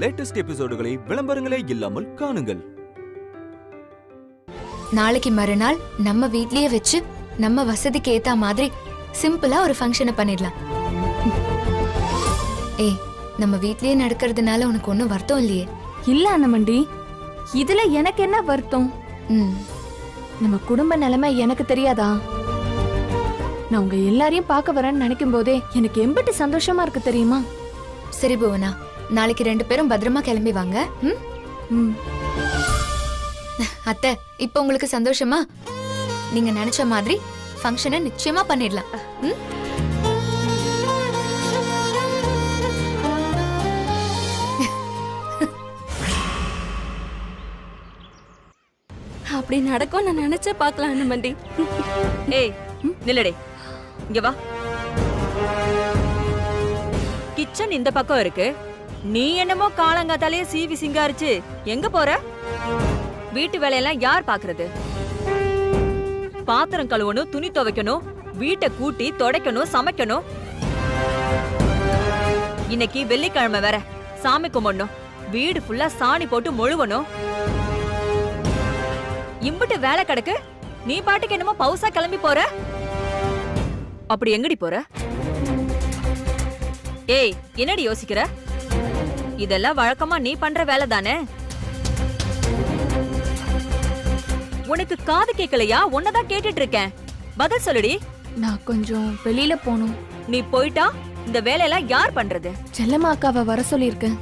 Latest எபிசோடுகளை விளம்பரங்களே இல்லாமல் காணுங்கள். நாளைக்கு மறுநாள் நம்ம வீட்லயே வச்சு நம்ம வசதிக்கு ஏத்த மாதிரி சிம்பிளா ஒரு ஃபங்க்ஷனை பண்ணிடலாம். ஏய், நம்ம வீட்லயே நடக்கிறதுனால உனக்கு ஒன்னும் வருத்தம் இல்லையே? இல்ல அண்ணமண்டி, இதுல எனக்கு என்ன வருத்தம்? நம்ம குடும்ப நிலைமை எனக்கு தெரியாதா? நான் உங்க எல்லாரையும் பார்க்க வரேன்னு நினைக்கும் போதே எனக்கு எம்பிட்டு சந்தோஷமா இருக்கு தெரியுமா? சரி புவனா, நாளைக்கு 2 பேரும் பத்திரமா கிளம்பி வாங்க. அத்தை, இப்ப உங்களுக்கு சந்தோஷமா? நீங்க நினைச்ச மாதிரி ஃபங்க்ஷனை நிச்சயமா பண்ணிடலாம். அப்படி நடக்கும் நான் நினைச்சே பார்க்கலாம் அண்ணமண்டி. ஏய் நில்லடே, இங்க வா. கிச்சன் இந்த பக்கம் இருக்கு, நீ என்னமோ காலங்காத்தாலே சீவி சிங்காரிச்சு எங்க போற? வீட்டு வேலையெல்லாம் யார் பாக்குறது? பாத்திரம் கழுவணும், துணி துவைக்கணும், வீட்டை கூட்டி துடைக்கணும், சமைக்கணும். இன்னைக்கு வெள்ளிக்கிழமை வேற, சாமி கும்பிடணும், வீடு ஃபுல்லா சாணி போட்டு மொழுவணும். இம்புட்டு வேலை கிடக்கு, நீ பாட்டுக்கு என்னமோ பவுசா கிளம்பி போற. அப்படி எங்கடி போற? ஏய், என்னடி யோசிக்கிற? இதெல்லாம் வழக்கமா நீ பண்ற வேலை தானே. உனக்கு காது கேட்கலையா? உன்னதான் கேட்டுட்டு இருக்கேன், பதில் சொல்லுடி. நான் கொஞ்சம் வெளியில போகணும். நீ போயிட்டா இந்த வேலையெல்லாம் யார் பண்றது? செல்லம்மா அக்காவை வர சொல்லியிருக்கேன்.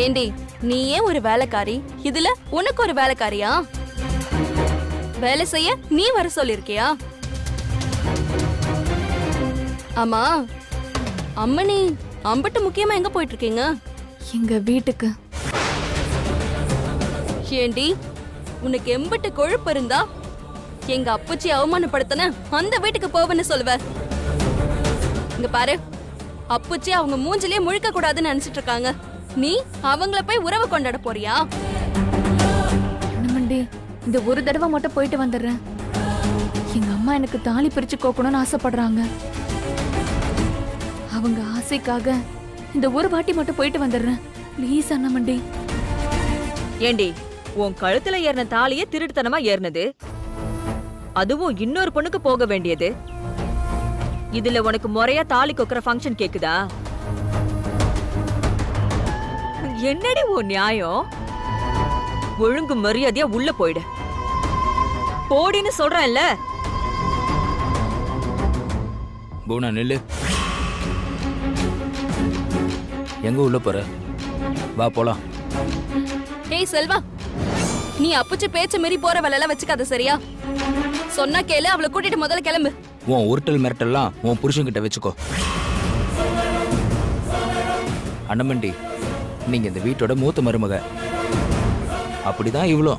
ஏண்டி, நீ ஏன் ஒரு வேலைக்காரி, இதுல உனக்கு ஒரு வேலைக்காரியா? வேலை செய்ய நீ வர சொல்லிருக்கியா? ஆமா, அம்மனி அம்பட்டு முக்கியமா எங்க போயிட்டு இருக்கீங்க? எங்க வீட்டுக்கு. ஏண்டி, உனக்கு எம்பட்டு கொழுப்பு இருந்தா எங்க அப்பச்சி அவமானப்படுத்தின அந்த வீட்டுக்கு போவன்னு சொல்லுவ? இங்க பாரு, அப்பச்சி அவங்க மூஞ்சிலே முழிக்க கூடாதுன்னு நினைச்சிட்டு இருக்காங்க. நீ அவங்கள போய் உறவு கொண்டாட போறியா? அண்ணமண்டி, இந்த ஒரு தடவை மட்டும் போயிட்டு வந்துடுறேன். எங்க அம்மா எனக்கு தாலி பிரிச்சு கோக்கணும்னு ஆசைப்படுறாங்க. அவங்க ஆசைக்காக இந்த ஒரு வாட்டி மட்டும் போயிட்டு வந்துடுறேன். ப்ளீஸ் அண்ணமண்டி. ஏண்டி, உன் கழுத்துல ஏறின தாலியே திருட்டுத்தனமா ஏறினது, அதுவும் இன்னொரு பொண்ணுக்கு போக வேண்டியது. இதுல உனக்கு முறையா தாலி கொக்குற ஃபங்க்ஷன் கேக்குதா? என்னடி உன் நியாயம்? ஒழுங்கு மரியாதையா உள்ள போயிடு. போடின்னு சொல்றேன்ல. பூனா நில்லு. எங்க உள்ள போற? வா போலாம். ஏய் செல்வா, நீ அப்பச்சி பேச்ச மீறி போற வேலையெல்லாம் வச்சுக்காத, சரியா? சொன்னா கேளு, அவளை கூட்டிட்டு முதல்ல கிளம்பு. உன் உருட்டல் மிரட்டல்லாம் உன் புருஷன் கிட்ட வச்சுக்கோ. அண்ணமண்டி, நீங்க இந்த வீட்டோட மூத்த மருமக. அப்படிதான் இவ்வளோ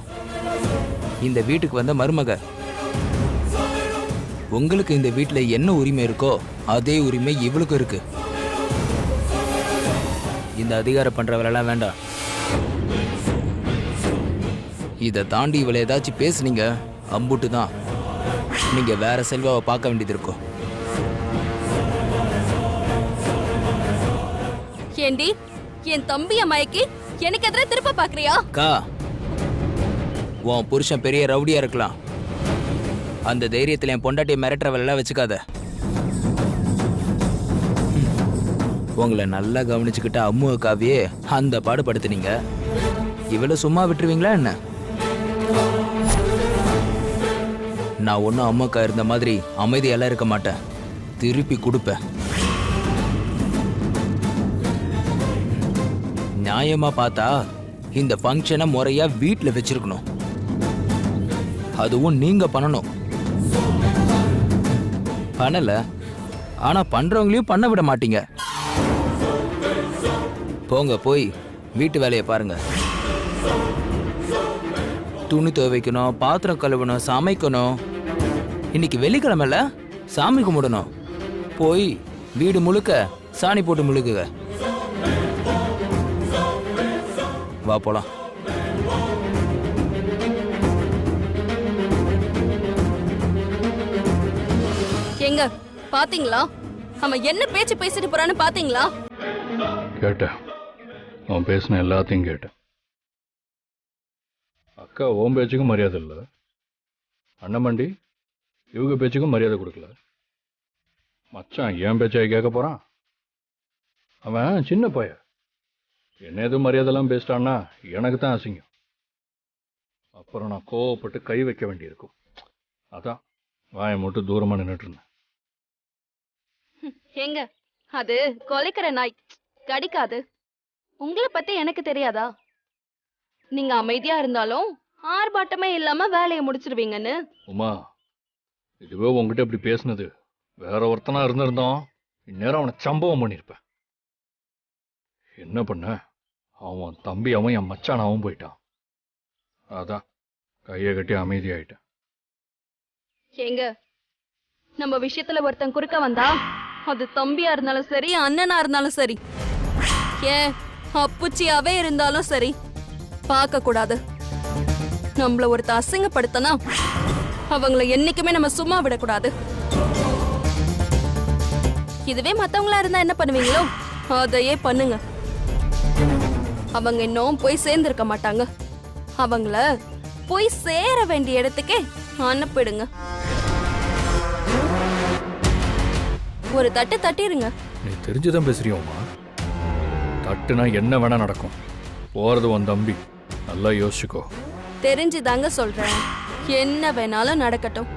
இந்த வீட்டுக்கு வந்த மருமக. உங்களுக்கு இந்த வீட்டுல என்ன உரிமை இருக்கோ அதே உரிமை இவளுக்கு இருக்கு. இந்த அதிகாரம் பண்றவரெல்லாம் வேண்டாம். இதை தாண்டி இவளை ஏதாச்சும் பேசுனீங்க, அம்புட்டு தான் நீங்க வேற செல்வாவை பார்க்க வேண்டியது இருக்கும். ஏண்டி, என் தம்பிய மயக்கி எனக்கு எதிராக திருப்ப பாக்குறியா? அக்கா, உன் புருஷன் பெரிய ரவுடியா இருக்கலாம், அந்த தைரியத்துல என் பொண்டாட்டியை மிரட்டுறவெல்லாம் வச்சுக்காத. உங்களை நல்லா கவனிச்சுக்கிட்ட அம்மு அக்காவையே அந்த பாடுபடுத்துனீங்க. இவளை சும்மா விட்டுருவீங்களா என்ன? நான் ஒன்னும் அம்மாக்கா இருந்த மாதிரி அமைதியெல்லாம் இருக்க மாட்டேன், திருப்பி கொடுப்பேன். நியாயமா பார்த்தா இந்த ஃபங்க்ஷனை முறையா வீட்டுல வச்சிருக்கணும். அதுவும் நீங்க பண்ணணும். பண்ணல, ஆனா பண்றவங்களையும் பண்ண விட மாட்டீங்க. போங்க, போய் வீட்டு வேலையை பாருங்க. துணி துவைக்கணும், பாத்திரம் கழுவணும், சமைக்கணும். இன்னைக்கு வெள்ளிக்கிழமைல சாமி கும்பிடணும். போய் வீடு முழுக்க சாணி போட்டு முழுக்குங்க. வா போலாம். எங்க பாத்தீங்களா? அவன் என்ன பேச்சு பேசிட்டு போறான்னு பாத்தீங்களா? கேட்டேன். அவன் பேசின எல்லாத்தையும் கேட்டேன். அக்கா ஓம் பேச்சுக்கும் மரியாதை இல்லை, அண்ணமண்டி இவங்க பேச்சுக்கும் மரியாதை கொடுக்கல. மச்சான் ஏன் பேச்சாய் கேட்க போகிறான்? அவன் சின்ன பையன், என்ன எதுவும் மரியாதைலாம் பேசிட்டான்னா எனக்கு தான் அசிங்கம். அப்புறம் நான் கோவப்பட்டு கை வைக்க வேண்டியிருக்கும். அதான் வாயை மட்டும் தூரமாக நின்றுட்டு இருந்தேன். ஏங்க, அது கொலைக்கிற நாய், கடிக்காது. உங்களை பத்தி எனக்கு தெரியாதா? நீங்க அமைதியா இருந்தாலும் ஆர்ப்பாட்டமே இல்லாம வேலையை முடிச்சிருவீங்கன்னு. உமா, இதுவே உங்ககிட்ட இப்படி பேசுனது வேற ஒருத்தனா இருந்திருந்தோம், இந்நேரம் அவனை சம்பவம் பண்ணியிருப்பேன். என்ன பண்ண, அவன் தம்பி அவன் என் மச்சானாவும் போயிட்டான். அதான் கையை கட்டி அமைதியாயிட்டேன். ஏங்க, நம்ம விஷயத்துல ஒருத்தன் குறுக்க வந்தா அது தம்பியா இருந்தாலும் சரி, அண்ணனா இருந்தாலும் சரி, ஏன் அப்புச்சியாவே இருந்தாலும் சரி, பார்க்க கூடாது. நம்மள ஒருத்த அசிங்கப்படுத்தனா அவங்கள என்னைக்குமே நம்ம சும்மா விடக்கூடாது. இதுவே மத்தவங்களா இருந்தா என்ன பண்ணுவீங்களோ அதையே பண்ணுங்க. அவங்க இன்னும் போய் சேர்ந்திருக்க மாட்டாங்க. அவங்கள போய் சேர வேண்டிய இடத்துக்கே அனுப்பிடுங்க. ஒரு தட்டு தட்டிருங்க. நீ தெரிஞ்சுதான் பேசுறியோமா? தட்டுனா என்ன வேணா நடக்கும். போறது உன் தம்பி, நல்லா யோசிச்சுக்கோ. தெரிஞ்சுதாங்க சொல்றேன், என்ன வேணாலும் நடக்கட்டும்.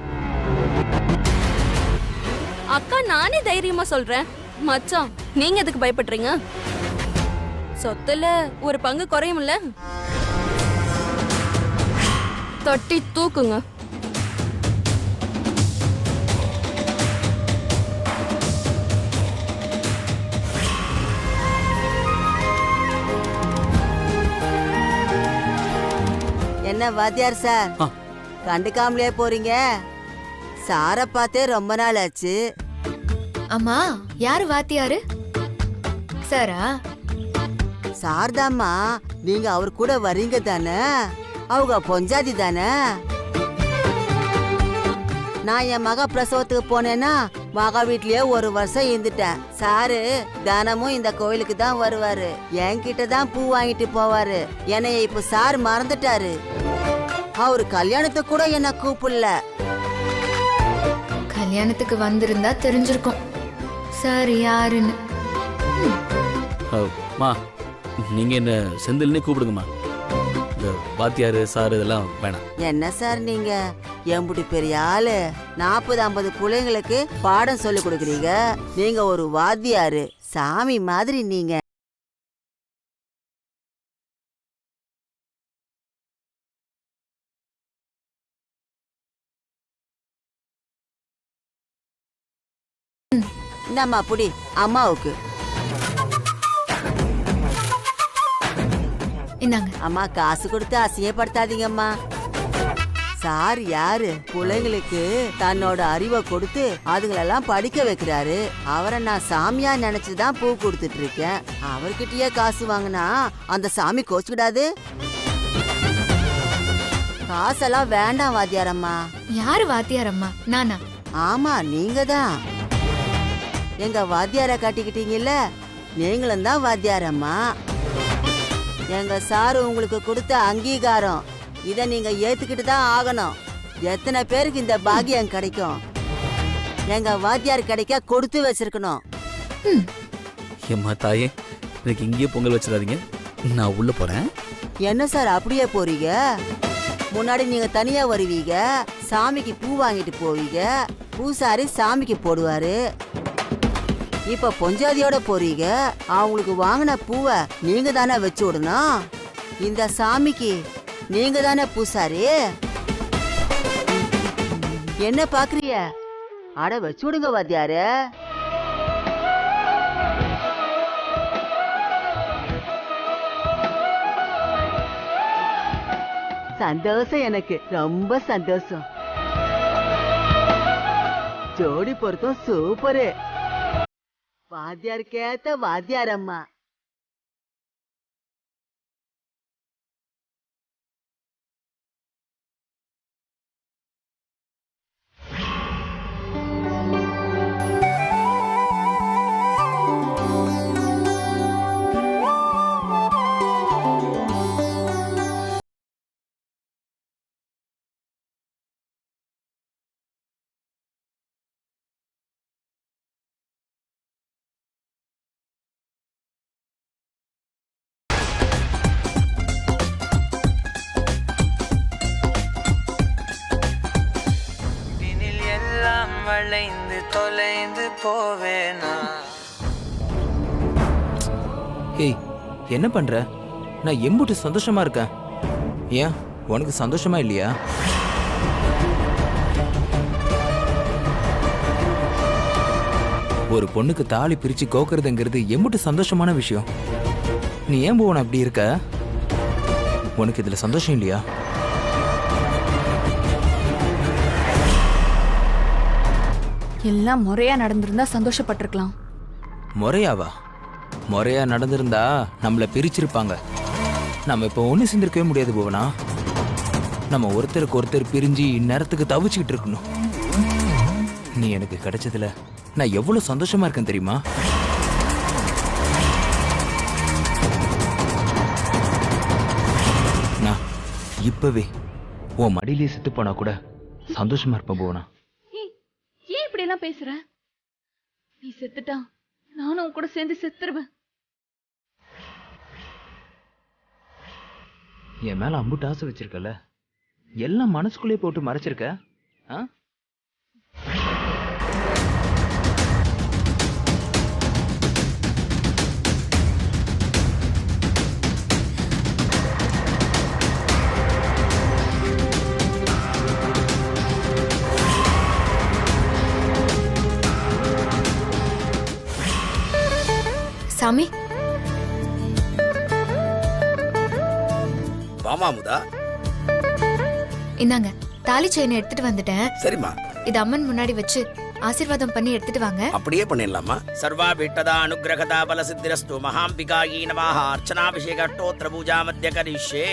அக்கா, நானே தைரியமா சொல்றேன். மச்சான், நீங்க எதுக்கு பயப்படுறீங்க? சொத்துல ஒரு பங்கு குறையும்ல. தட்டி தூக்குங்க. என்ன வாத்தியார் சார், கண்டுக்காமலே போறீங்க? சாரை பார்த்தே ரொம்ப நாள் ஆச்சு. அம்மா, யாரு வாத்தியாரு? சாரா? சார்தாம்மா, நீங்க அவர் கூட வரீங்க தானே? அவங்க பொஞ்சாதி தானே? நான் என் மக பிரசவத்துக்கு போனேன்னா மகா வீட்லயே ஒரு வருஷம் இருந்துட்டேன். சாரு தினமும் இந்த கோயிலுக்கு தான் வருவாரு, என்கிட்ட தான் பூ வாங்கிட்டு போவாரு. என்னைய இப்ப சார் மறந்துட்டாரு. அவரு கல்யாணத்துக்கு கூட என்ன கூப்பிடல. கல்யாணத்துக்கு வந்திருந்தா தெரிஞ்சிருக்கும் சார் யாருன்னு. மா, நீங்க என்ன செந்தில்னே கூப்பிடுங்கம்மா. இந்த வாத்தியாரு சார் இதெல்லாம் வேணாம். என்ன சார் நீங்க எம்புடி பெரிய ஆளு, 40-50 பிள்ளைங்களுக்கு பாடம் சொல்லி கொடுக்குறீங்க. நீங்க ஒரு வாத்தியாரு, சாமி மாதிரி நீங்க. இந்தம்மா புடி, அம்மாவுக்கு. இந்தாங்க. அம்மா, காசு கொடுத்து அசிங்கப்படுத்தாதீங்கம்மா. சார் யாரு? பிள்ளைங்களுக்கு தன்னோட அறிவை கொடுத்து அதுங்களெல்லாம் படிக்க வைக்கிறாரு. அவரை நான் சாமியா நினைச்சுதான் பூ கொடுத்துட்டு இருக்கேன். அவர்கிட்டயே காசு வாங்கினா அந்த சாமி கோச்சுக்கிடாது. காசெல்லாம் வேண்டாம் வாத்தியாரம்மா. யாரு வாத்தியாரம்மா? நானா? ஆமா, நீங்க தான். எங்க வாத்தியார காட்டிக்கிட்டீங்கல்ல, நீங்களும் தான் வாத்தியாரம்மா. எங்க சாரு உங்களுக்கு கொடுத்த அங்கீகாரம், இத நீங்க ஏத்துக்கிட்டு தான் ஆகணும். எத்தனை பேருக்கு இந்த பாக்கியம் கிடைக்கும்? எங்க வாத்தியார் கிடைக்க கொடுத்து வச்சிருக்கணும். ஏம்மா தாயே, எனக்கு இங்கேயே பொங்கல் வச்சிடாதீங்க, நான் உள்ள போறேன். என்ன சார் அப்படியே போறீங்க? முன்னாடி நீங்க தனியா வருவீங்க, சாமிக்கு பூ வாங்கிட்டு போவீங்க, பூசாரி சாமிக்கு போடுவாரு. இப்ப பொஞ்சாதியோட போறீங்க, அவங்களுக்கு வாங்கின பூவை நீங்க தானே வச்சு விடணும். இந்த சாமிக்கு நீங்க தானே பூசாரி. என்ன பாக்குறிய? அட வச்சு விடுங்க வாத்தியாரு. சந்தோஷம், எனக்கு ரொம்ப சந்தோஷம். ஜோடி பொருத்தம் சூப்பரு. வாத்தியாருக்கேத்த வாத்தியாரம்மா. போவேனா. ஏய் என்ன பண்ற? நான் எம்புட்டு சந்தோஷமா இருக்கேன். ஏன் உனக்கு சந்தோஷமா இல்லையா? ஒரு பொண்ணுக்கு தாலி பிரிச்சு கோக்குறதுங்கிறது எம்புட்டு சந்தோஷமான விஷயம். நீ ஏன் போன அப்படி இருக்க? உனக்கு இதுல சந்தோஷம் இல்லையா? எல்லாம் முறையா நடந்திருந்தா சந்தோஷப்பட்டிருக்கலாம். முறையாவா? முறையா நடந்திருந்தா நம்மள பிரிச்சிருப்பாங்க. நம்ம இப்போ ஒண்ணு சேர்ந்திருக்கவே முடியாது போவனா. நம்ம ஒருத்தருக்கு ஒருத்தர் பிரிஞ்சு இந்நேரத்துக்கு தவிச்சுக்கிட்டு இருக்கணும். நீ எனக்கு கிடைச்சதுல நான் எவ்வளவு சந்தோஷமா இருக்கேன் தெரியுமா? நான் இப்பவே உன் மடியிலே செத்து போனா கூட சந்தோஷமா இருப்பேன் போவனா. ஏன் இப்படி எல்லாம் பேசுற? நீ செத்துட்டா நானும் உன் கூட சேர்ந்து செத்துருவேன். என் மேல அம்புட்டு ஆசை வச்சிருக்கல, எல்லாம் மனசுக்குள்ளே போட்டு மறைச்சிருக்க. ஆ? சாமி, வாமா அமுதா. இந்தாங்க தாலி செயினை எடுத்துட்டு வந்துட்டேன். சரிம்மா. இது அம்மன் முன்னாடி வச்சு ஆசீர்வாதம் பண்ணி எடுத்துட்டு வாங்க. அப்படியே பண்ணிடலாமா? சர்வா பீட்டதா அனுகிரகதா பல சித்திரஸ்து மகாம்பிகாயி நமஹ. அர்ச்சனாபிஷேக அஷ்டோத்திர பூஜா மத்திய கரிஷ்யே.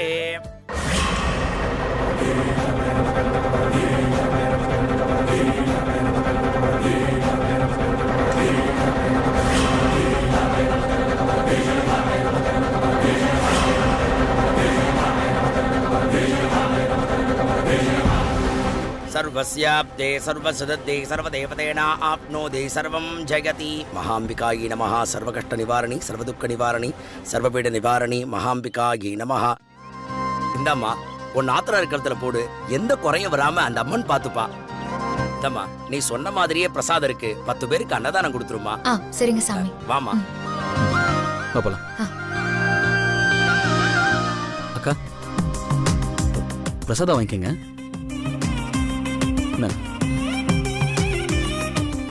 सर्वस्याब्दे सर्वसदद्दे सर्वदेवतेना आप्नोदे सर्वं जगति. महाम्बिकायै नमः. सर्वकष्ट निवारणी सर्वदुःख निवारणी सर्वपीड निवारणी महाम्बिकायै नमः. இந்தம்மா உன் ஆத்திரா இருக்கிறதுல போடு, எந்த குறையும் வராம அந்த அம்மன் பாத்துப்பா. இந்தம்மா நீ சொன்ன மாதிரியே பிரசாதம் இருக்கு, 10 பேருக்கு அன்னதானம் கொடுத்துருமா. சரிங்க சாமி. வாமா போலாம். அக்கா பிரசாதம் வாங்கிக்கங்க.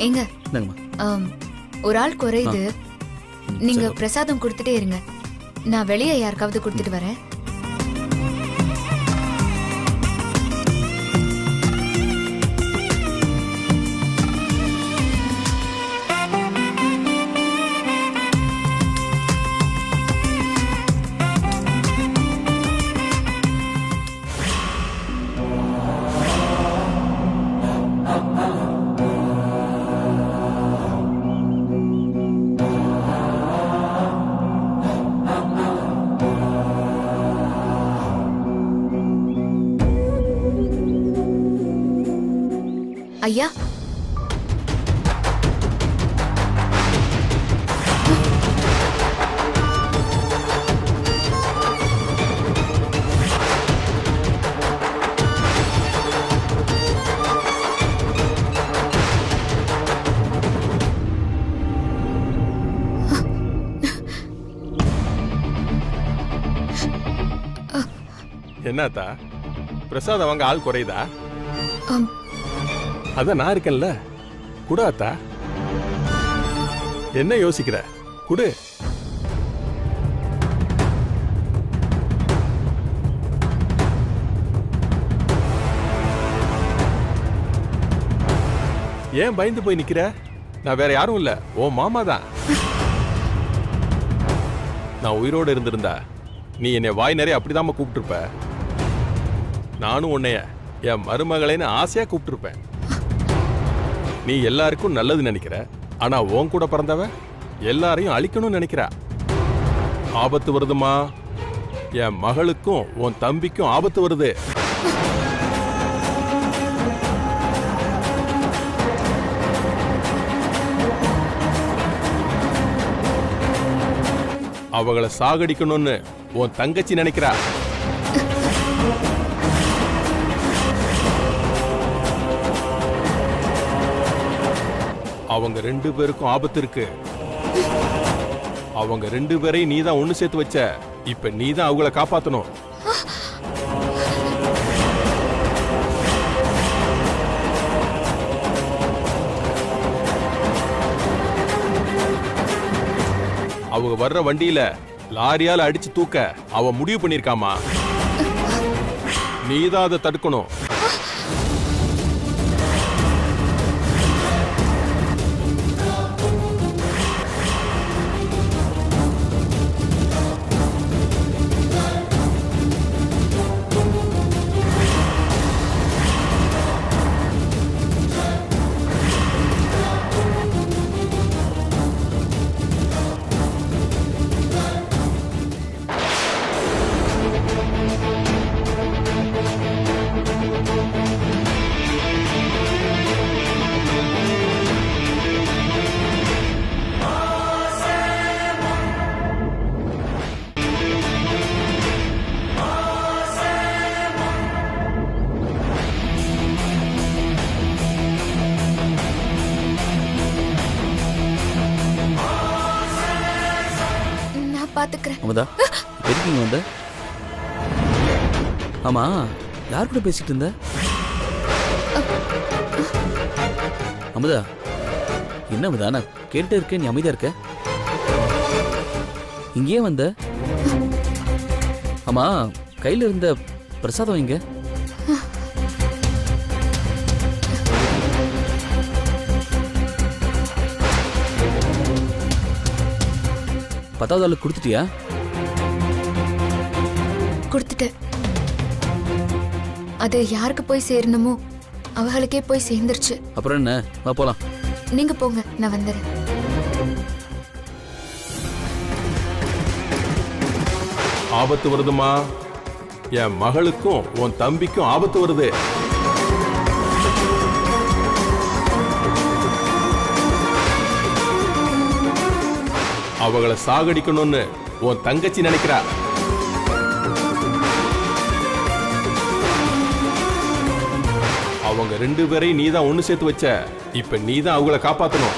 எங்க ஒரு ஆள் குறையுது, நீங்க பிரசாதம் கொடுத்துட்டே இருங்க. நான் வெளியே யாருக்காவது கொடுத்துட்டு வரேன். ஐயா, என்னத்தா பிரசாதம் வாங்க ஆள் குறையுதா? அதான் நான் இருக்கேன்ல, குடாத்தா. என்ன யோசிக்கிற? குடு. ஏன் பயந்து போய் நிக்கிற? நான் வேற யாரும் இல்ல, ஓ மாமா தான். நான் உயிரோடு இருந்திருந்தா நீ என்னை வாய் நிறைய அப்படிதாம கூப்பிட்டுருப்ப. நானும் உன்னைய என் மருமகளேன்னு ஆசையா கூப்பிட்டுருப்பேன். நீ எல்லாருக்கும் நல்லது நினைக்கிற, ஆனா உன் கூட பிறந்தவ எல்லாரையும் அழிக்கணும்னு நினைக்கிறா. ஆபத்து வருதுமா, என் மகளுக்கும் உன் தம்பிக்கும் ஆபத்து வருது. அவங்களை சாகடிக்கணும்னு உன் தங்கச்சி நினைக்கிறா. அவங்க 2 பேருக்கும் ஆபத்து இருக்கு. அவங்க 2 பேரையும் நீ தான் ஒண்ணு சேர்த்து வச்ச. இப்ப நீ தான் அவங்கள காப்பாத்தணும். அவங்க வர்ற வண்டியில லாரியால அடிச்சு தூக்க அவ முடிவு பண்ணிருக்காமா. நீதான் அதை தடுக்கணும். பாத்துக்கிறேன். அமுதா எதுக்கு வந்த? ஆமா, யார் கூட பேசிட்டு இருந்த? அமுதா என்ன அமுதா, நான் கேட்டுட்டே இருக்கேன், நீ அமைதியா இருக்க. இங்கேயே வந்த? ஆமா, கையில இருந்த பிரசாதம் எங்க? பத்தாவது ஆளுக்கு கொடுத்துட்டியா? கொடுத்துட்டேன். அது யாருக்கு போய் சேரணுமோ அவங்களுக்கே போய் சேர்ந்துருச்சு. அப்புறம் என்ன, வா போலாம். நீங்க போங்க, நான் வந்துடுறேன். ஆபத்து வருதுமா. என் மகளுக்கும் உன் தம்பிக்கும் ஆபத்து வருது. அவங்கள சாகடிக்கணும்னு உன் தங்கச்சி நினைக்கிறா. அவங்க 2 பேரையும் நீ தான் ஒண்ணு சேர்த்து வச்ச. இப்ப நீ தான் அவங்கள காப்பாத்தணும்.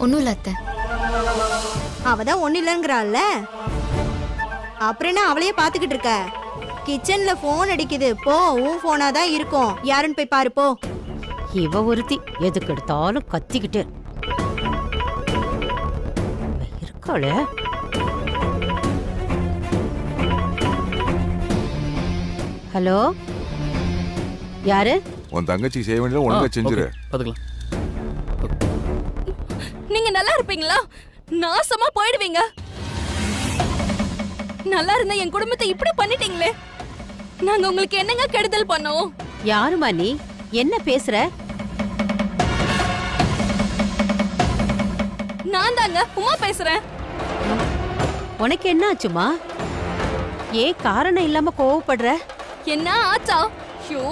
ஒன்னும் இல்ல அத்தை. அவதான் ஒண்ணு இல்லங்கிறாள்ல, அப்புறம் என்ன அவளையே பாத்துக்கிட்டு இருக்க? கிச்சன்ல போன் அடிக்குது, போ. உன் போனா தான் இருக்கும், யாருன்னு போய் பாரு போ. இவ ஒருத்தி எதுக்கு எடுத்தாலும் கத்திக்கிட்டே இருக்காளே. ஹலோ, யாரு? உன் தங்கச்சி செய்ய வேண்டியது ஒழுங்கா செஞ்சிரு. பாத்துக்கலாம். நீங்க நல்லா இருப்பீங்களா? நாசமா போயிடுவீங்க. நல்லா இருந்தா என் குடும்பத்தை இப்படி பண்ணிட்டீங்களே. நாங்க உங்களுக்கு என்னங்க கெடுதல் பண்ணோம்? யாருமா நீ? என்ன பேசுற? நான் தாங்க உமா பேசுறேன். உனக்கு என்ன ஆச்சுமா? ஏன் காரணம் இல்லாம கோவப்படுற? என்ன ஆச்சா? ஐயோ,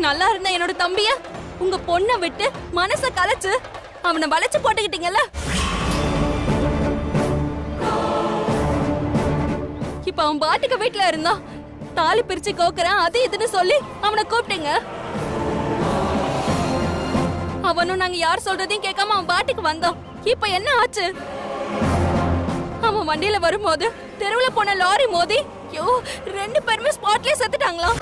நல்லா இருந்த என்னோட தம்பிய உங்க பொண்ணை விட்டு மனச கலைச்சு அவனை வளைச்சு போட்டுக்கிட்டீங்கல்ல. இப்ப அவன் பாட்டுக்கு வீட்டுல இருந்தா தாலி பிரிச்சு கோக்குறேன் அது இதுன்னு சொல்லி அவனை கூப்பிட்டீங்க. அவனும் நாங்க யார் சொல்றதையும் கேட்காம அவன் பாட்டுக்கு வந்தான். இப்ப என்ன ஆச்சு? அவன் வண்டியில வரும்போது தெருவுல போன லாரி மோதி ஐயோ 2 பேருமே ஸ்பாட்லயே செத்துட்டாங்களாம்.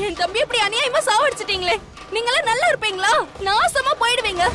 என் தம்பி இப்படி அநியாயமா சாவடிச்சிட்டீங்களே. நீங்களா நல்லா இருப்பீங்களா? நாசமா போயிடுவீங்க.